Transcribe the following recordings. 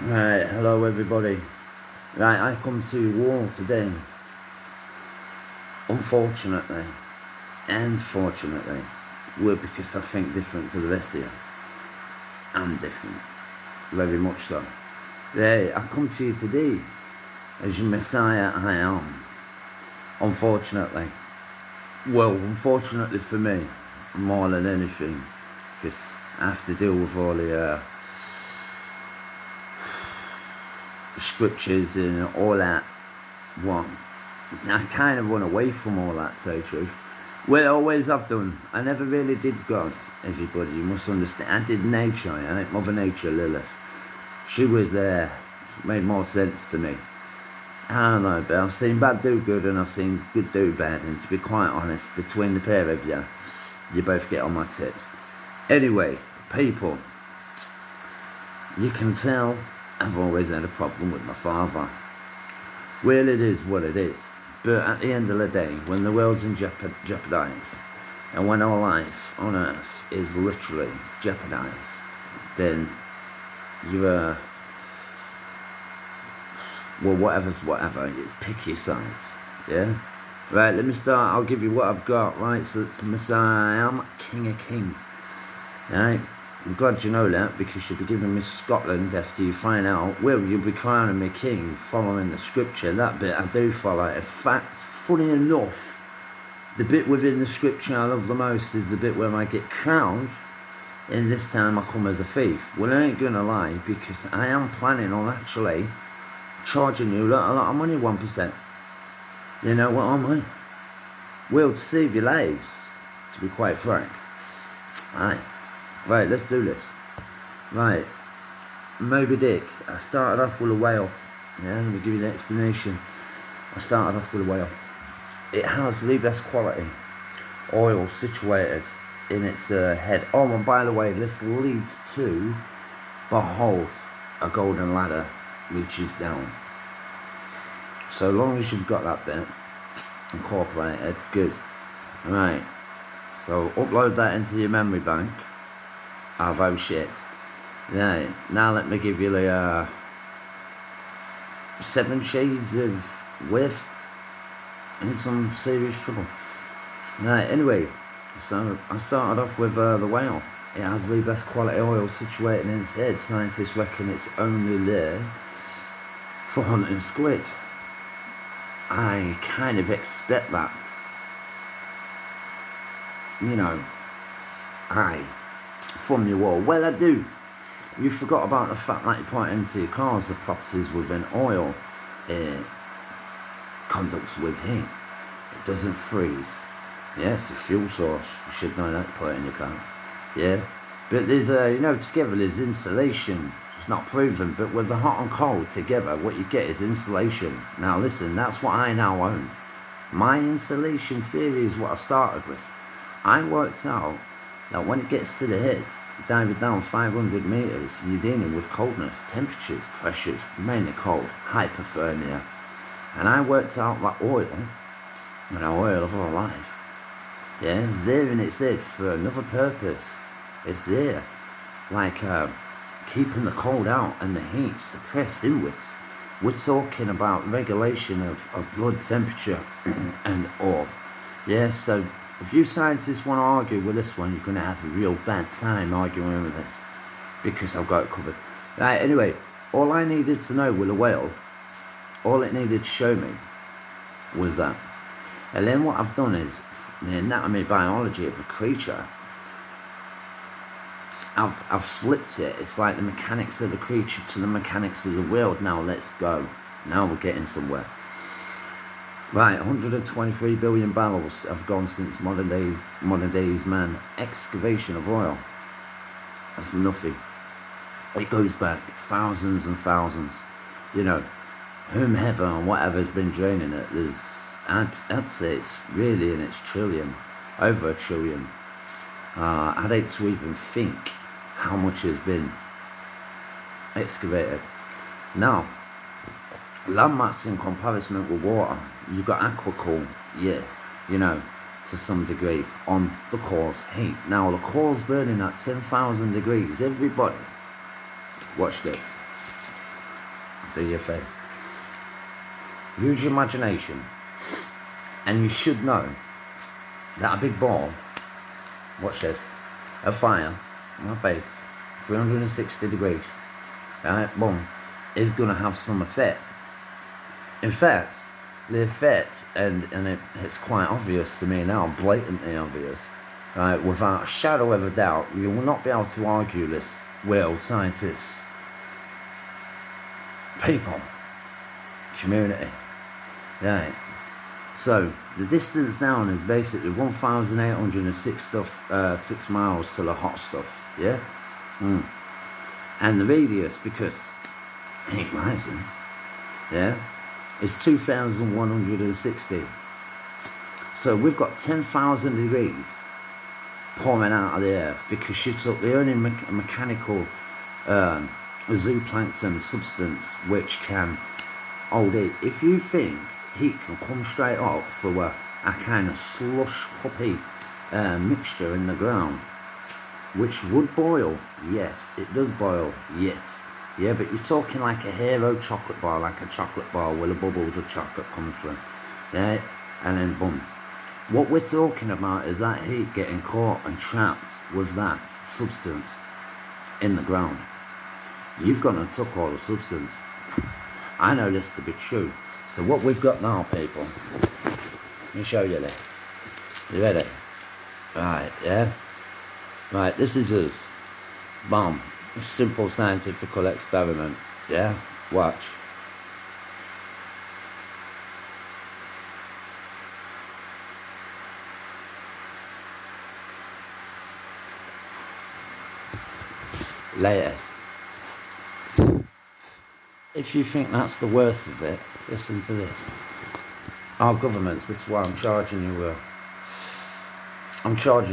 Right, hello everybody. Right, I come to you all today. Unfortunately, and fortunately, well, because I think different to the rest of you. I'm different, very much so. Right, I come to you today as your Messiah I am. Unfortunately. Well, unfortunately for me, more than anything, because I have to deal with all the scriptures and all that one. I kind of run away from all that, to tell you the truth. Well, I always have done. I never really did God, everybody. You must understand. I did nature. I like Mother Nature, Lilith. She was there. She made more sense to me. I don't know, but I've seen bad do good and I've seen good do bad. And to be quite honest, between the pair of you, you both get on my tits. Anyway, people, you can tell I've always had a problem with my father. Well, it is what it is. But at the end of the day, when the world's in jeopardised, and when our life on earth is literally jeopardised, then you're, well, whatever's whatever, it's pick your sides, yeah? Right, let me start, I'll give you what I've got, right? So it's Messiah, I'm King of Kings, right? I'm glad you know that, because you'll be giving me Scotland after you find out. Well, you'll be crowning me king, following the scripture. That bit I do follow. In fact, funny enough, the bit within the scripture I love the most is the bit where I get crowned, and this time I come as a thief. Well, I ain't gonna lie, because I am planning on actually charging you a lot of money, 1%. You know what I mean? Well, to save your lives, to be quite frank. Aye. Right, let's do this. Right, Moby Dick. I started off with a whale. Yeah, let me give you the explanation. I started off with a whale. It has the best quality oil situated in its head. Oh, and by the way, this leads to, behold, a golden ladder reaches down. So long as you've got that bit incorporated, good. Right, so upload that into your memory bank. Oh shit. Yeah, now let me give you the 7 shades of with in some serious trouble. Right, anyway, so I started off with the whale. It has the best quality oil situated in its head. Scientists reckon it's only there for hunting squid. I kind of expect that. You know, from you all. Well, I do. You forgot about the fact that you put into your cars the properties within oil conducts with heat. It doesn't freeze. Yeah, it's a fuel source. You should know that, put it in your cars. Yeah. But there's together there's insulation. It's not proven, but with the hot and cold together, what you get is insulation. Now listen, that's what I now own. My insulation theory is what I started with. I worked out that when it gets to the head, diving down 500 metres, you're dealing with coldness, temperatures, pressures, mainly cold, hypothermia. And I worked out that oil, oil of our life, yeah, it's there in its head for another purpose. It's there, like keeping the cold out and the heat suppressed inwards. We're talking about regulation of blood temperature and all. Yeah, so if you scientists want to argue with this one, you're going to have a real bad time arguing with this, because I've got it covered. Right, anyway, all I needed to know with a whale, all it needed to show me was that. And then what I've done is, the anatomy, biology of a creature, I've flipped it. It's like the mechanics of the creature to the mechanics of the world. Now let's go. Now we're getting somewhere. Right, 123 billion barrels have gone since modern days man excavation of oil. That's nothing. It goes back thousands and thousands. You know, whomever and whatever's been draining it, I'd say it's really in its trillion, over a trillion. I'd hate to even think how much has been excavated. Now, landmass in comparison with water, you've got aquacool, yeah, to some degree, on the core's heat. Now, the core's burning at 10,000 degrees. Everybody, watch this. Do your thing. Use your imagination. And you should know that a big ball, watch this, of fire on my face, 360 degrees, right, boom, is going to have some effect. In fact, the effect, and it's quite obvious to me now, blatantly obvious, right, without a shadow of a doubt, you will not be able to argue this, will scientists, people, community, right. So the distance down is basically 1,806 miles to the hot stuff, yeah? And the radius, because it ain't license, yeah, is 2,160. So we've got 10,000 degrees pouring out of the earth because she took the only mechanical zooplankton substance which can hold it. If you think heat can come straight up through a kind of slush puppy mixture in the ground, which would boil, yes, it does boil, yes, yeah, but you're talking like a hero chocolate bar, like a chocolate bar where the bubbles of chocolate comes from, yeah, and then boom. What we're talking about is that heat getting caught and trapped with that substance in the ground. You've gone and took all the substance. I know this to be true. So what we've got now, people, let me show you this. You ready? Right, yeah? Right, this is us. Bam. Simple scientific experiment. Yeah? Watch. Latest. If you think that's the worst of it, listen to this. Our governments, this is why I'm charging you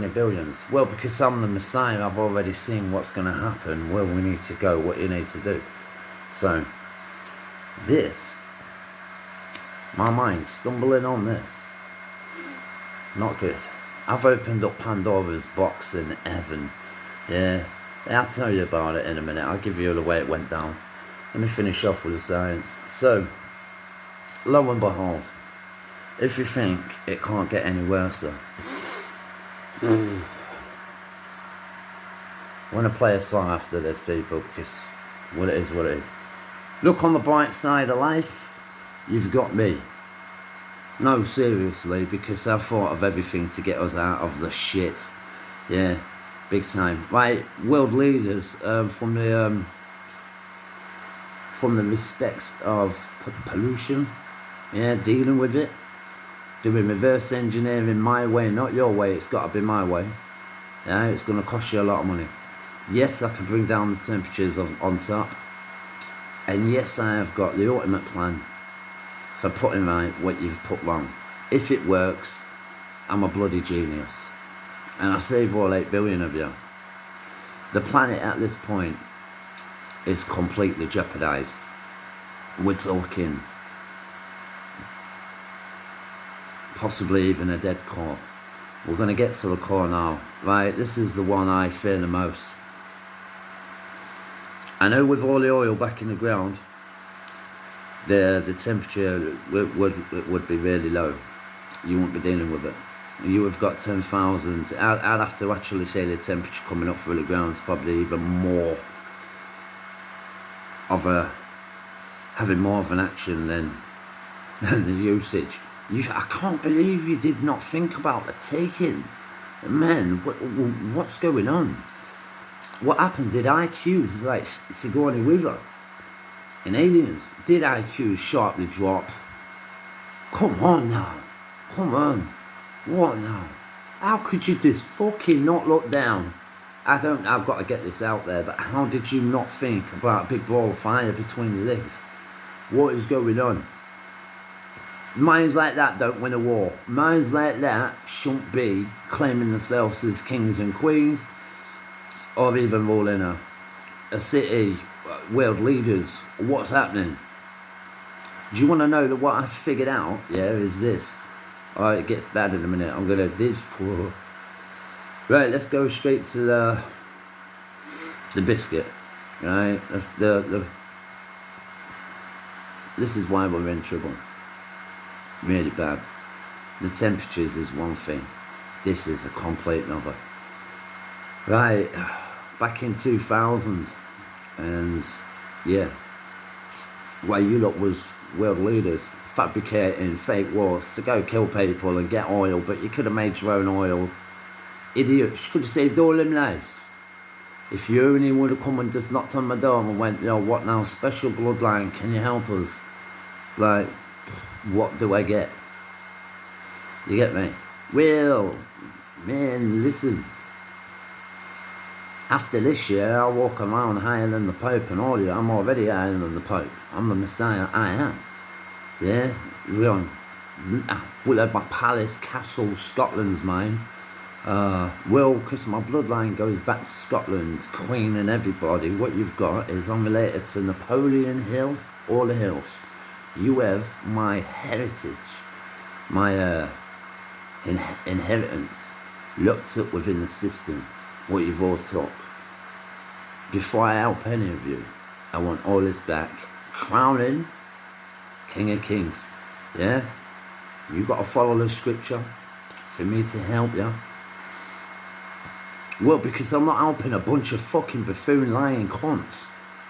billions. Well, because I'm the Messiah, I've already seen what's going to happen, where we need to go, what you need to do. So, this, my mind stumbling on this, not good. I've opened up Pandora's box in heaven. Yeah, I'll tell you about it in a minute. I'll give you the way it went down. Let me finish off with the science. So, lo and behold, if you think it can't get any worse, I want to play a song after this, people, because what it is, what it is. Look on the bright side of life, you've got me. No, seriously, because I've thought of everything to get us out of the shit. Yeah, big time. Right, world leaders from the respects of pollution, yeah, dealing with it, doing reverse engineering my way, not your way, it's got to be my way, yeah, it's going to cost you a lot of money. Yes, I can bring down the temperatures on top, and yes, I have got the ultimate plan for putting right what you've put wrong. If it works, I'm a bloody genius, and I save all 8 billion of you. The planet at this point is completely jeopardized. We're talking possibly even a dead core. We're going to get to the core now. Right, this is the one I fear the most. I know with all the oil back in the ground, the temperature would be really low. You won't be dealing with it. You have got 10,000. I'd have to actually say the temperature coming up through the ground is probably even more of having more of an action than the usage. I can't believe you did not think about the taking. Man, what's going on? What happened? Did IQs like Sigourney Weaver in Aliens? Did IQs sharply drop? Come on now. Come on. What now? How could you just fucking not look down? I've got to get this out there, but how did you not think about a big ball of fire between your legs? What is going on? Minds like that don't win a war. Minds like that shouldn't be claiming themselves as kings and queens, or even ruling a city, world leaders. What's happening? Do you want to know that what I figured out? Yeah, is this. Alright, it gets bad in a minute. I'm gonna Right, let's go straight to the biscuit. Right, This is why we're in trouble. Really bad. The temperatures is one thing. This is a complete another. Right, back in 2000, and yeah, where you lot was world leaders fabricating fake wars to go kill people and get oil, but you could have made your own oil. Idiots, you could have saved all them lives. If you only would have come and just knocked on my door and went, yo, what now, special bloodline, can you help us? Like, what do I get? You get me? Well, man, listen. After this year, I'll walk around higher than the Pope and all you. I'm already higher than the Pope. I'm the Messiah. I am. Yeah? We'll have my palace, castle, Scotland's mine. Because my bloodline goes back to Scotland, Queen and everybody. What you've got is I'm related to Napoleon Hill, all the hills. You have my heritage, my inheritance locked up within the system, what you've all took. Before I help any of you, I want all this back. Crowning King of Kings. Yeah? You got to follow the scripture for me to help you. Well, because I'm not helping a bunch of fucking buffoon lying cunts.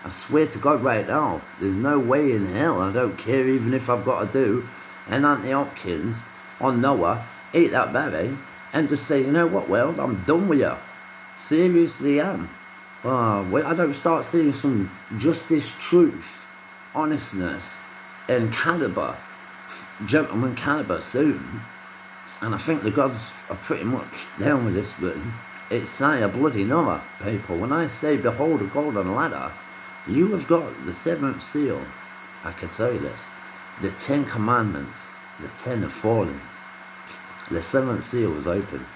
I swear to God right now, there's no way in hell, I don't care even if I've got to do an Anthony Hopkins on Noah, eat that berry, and just say, you know what, world, I'm done with you. Seriously am. When I don't start seeing some justice, truth, honestness, and calibre, gentleman calibre soon, and I think the gods are pretty much down with this, but it's a bloody Noah, people. When I say, behold a golden ladder, you have got the 7th seal. I can tell you this. The 10 commandments, the 10 have fallen. The 7th seal was open.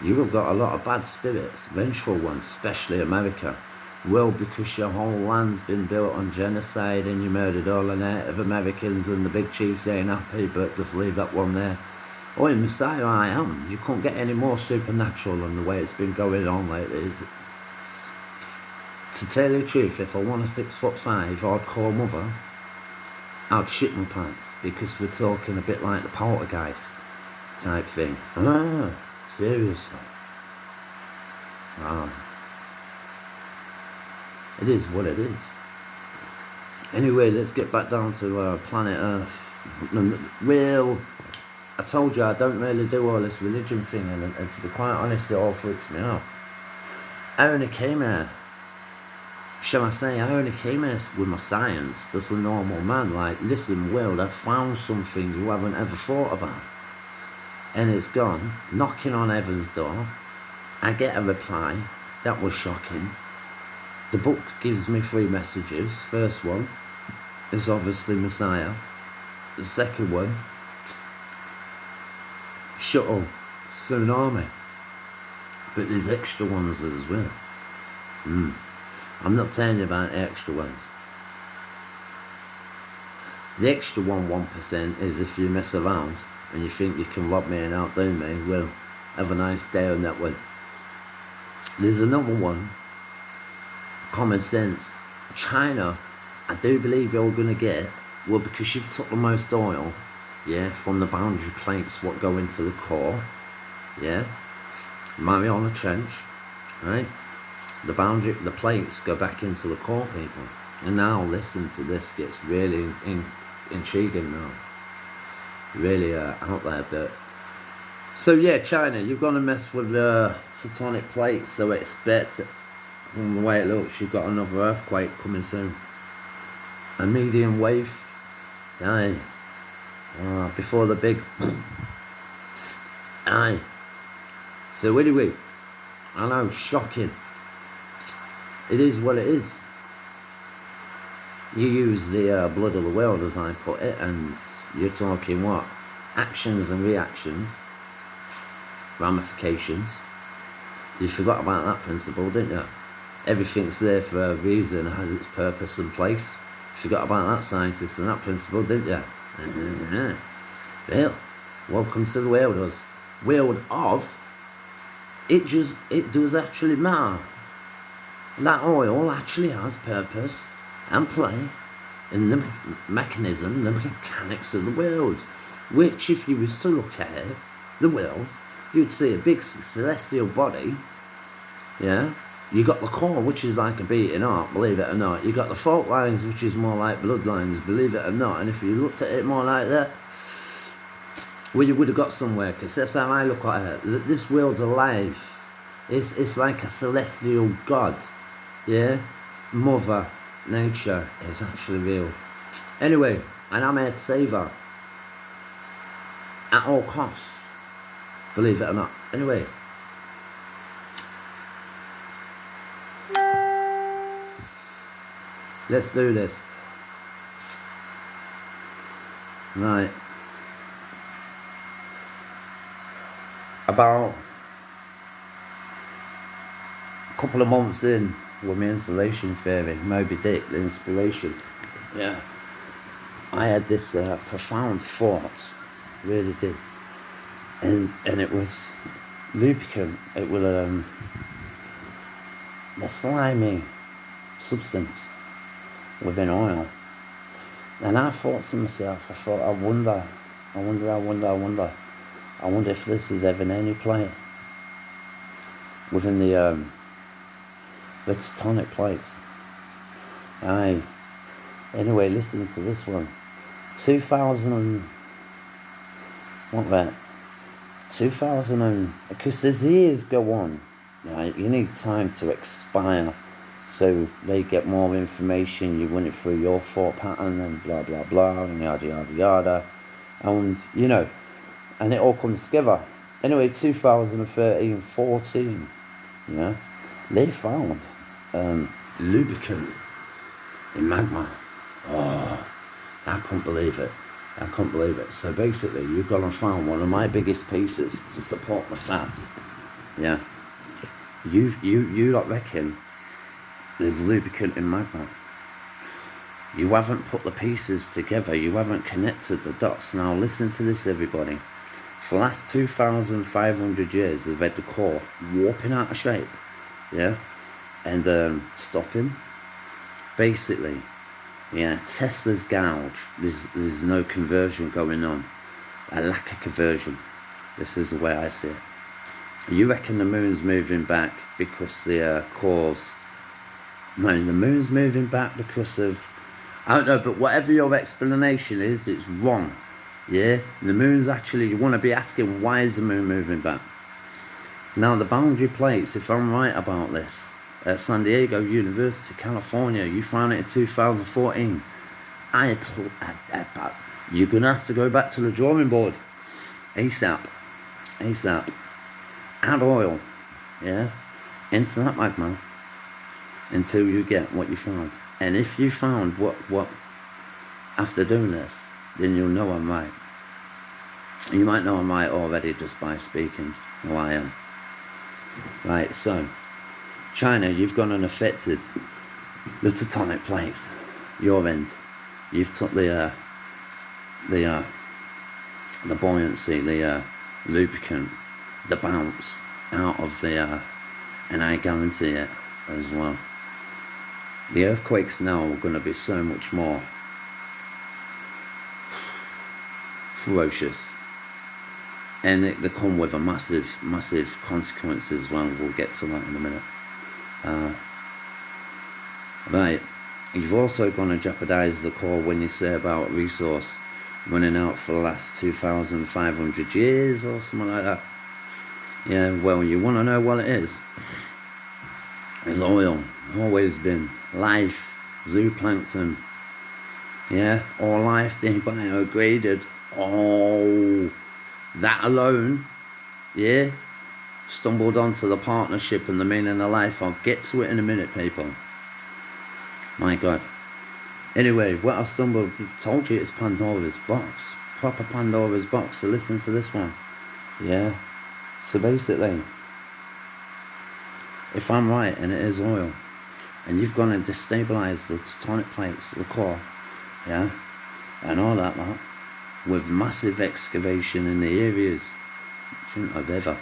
You have got a lot of bad spirits, vengeful ones, especially America. Well, because your whole land's been built on genocide and you murdered all the Native Americans and the big chiefs ain't happy, but just leave that one there. Oh, in Messiah I am. You can't get any more supernatural than the way it's been going on lately. To tell you the truth, if I want a 6'5" hardcore mother, I'd shit my pants, because we're talking a bit like the poltergeist type thing. Seriously. It is what it is. Anyway, let's get back down to planet Earth. Well, I told you I don't really do all this religion thing, and to be quite honest, it all freaks me out. I only came here, shall I say, I only came here with my science, just a normal man, like, listen, Will, I found something you haven't ever thought about. And it's gone, knocking on heaven's door. I get a reply. That was shocking. The book gives me 3 messages. First one is obviously Messiah. The second one, shuttle, tsunami. But there's extra ones as well. I'm not telling you about the extra ones. The extra 1% is if you mess around and you think you can rob me and outdo me, well, have a nice day on that one. There's another one, common sense. China, I do believe you're going to get, well, because you've took the most oil, yeah, from the boundary plates what go into the core, yeah, Mariana Trench, right? The plates go back into the core, people. And now, listen to this, gets really intriguing now. Really out there, but so yeah, China, you're gonna mess with the tectonic plates, so expect, from the way it looks, you've got another earthquake coming soon. A medium wave, aye. Before the big, aye. So anyway, I know, shocking. It is what it is. You use the blood of the world, as I put it, and you're talking what? Actions and reactions, ramifications. You forgot about that principle, didn't you? Everything's there for a reason, has its purpose and place. You forgot about that scientist and that principle, didn't you? Well, welcome to the world of, it does actually matter. That oil actually has purpose and play in the mechanism, the mechanics of the world, which, if you was to look at it, the world, you'd see a big celestial body, yeah? You got the core, which is like a beating heart, believe it or not. You got the fault lines, which is more like bloodlines, believe it or not. And if you looked at it more like that, well, you would have got somewhere, because that's how I look at it. This world's alive. It's like a celestial god, yeah? Mother Nature is actually real. Anyway, and I'm here to save her. At all costs. Believe it or not. Anyway. Let's do this. Right. About a couple of months in with my installation theory, Moby Dick, the inspiration. Yeah. I had this profound thought. Really did. And it was lubricant. It was the slimy substance within oil. And I thought to myself, I wonder if this is ever any play within the tectonic plates. Aye. Anyway, listen to this one. 2000 because as years go on, right, you need time to expire, so they get more information, you run it through your thought pattern and blah blah blah and yada yada yada, and you know, and it all comes together. Anyway, 2013-14, yeah, they found lubricant in magma. Oh, I couldn't believe it. So basically, you've gone and found one of my biggest pieces to support the fact, yeah. You don't reckon there's lubricant in magma. You haven't put the pieces together. You haven't connected the dots. Now listen to this, everybody. For the last 2,500 years, they've had the core warping out of shape, yeah, and stopping. Basically, yeah, Tesla's gouge. There's no conversion going on. A lack of conversion. This is the way I see it. You reckon the moon's moving back because the cores... No, the moon's moving back because of... I don't know, but whatever your explanation is, it's wrong. Yeah? The moon's actually... You want to be asking, why is the moon moving back? Now, the boundary plates, if I'm right about this, at San Diego University, California, you found it in 2014. You're going to have to go back to the drawing board. ASAP. Add oil, yeah, into that magma until you get what you found. And if you found what after doing this, then you'll know I'm right. You might know I'm right already just by speaking who I am. Right, so China, you've gone and affected the tectonic plates. Your end, you've took the buoyancy, the lubricant, the bounce out of the and I guarantee it as well. The earthquakes now are going to be so much more ferocious, and they come with a massive consequence as well. We'll get to that in a minute. Right, you've also going to jeopardize the core when you say about resource running out for the last 2,500 years or something like that. Yeah, well, you want to know what it is? It's oil. Always been. Life. Zooplankton. Yeah, all life they biodegraded. Oh, that alone, yeah, stumbled onto the partnership and the meaning of life. I'll get to it in a minute, people. My God. Anyway, what I've told you, it's Pandora's box. Proper Pandora's box. So listen to this one. Yeah. So basically, if I'm right and it is oil, and you've gone and destabilised the tectonic plates, the core, yeah, and all that, with massive excavation in the areas, shouldn't have ever.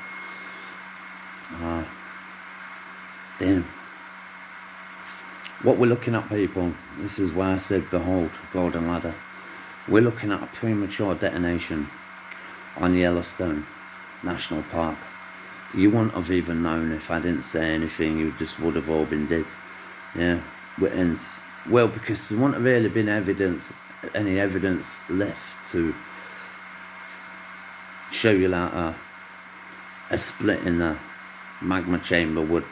Damn. What we're looking at, people, this is why I said, behold, golden ladder. We're looking at a premature detonation on Yellowstone National Park. You wouldn't have even known if I didn't say anything. You just would have all been dead. Yeah, and well, because there wouldn't have really been any evidence left to show you that a split in the magma chamber would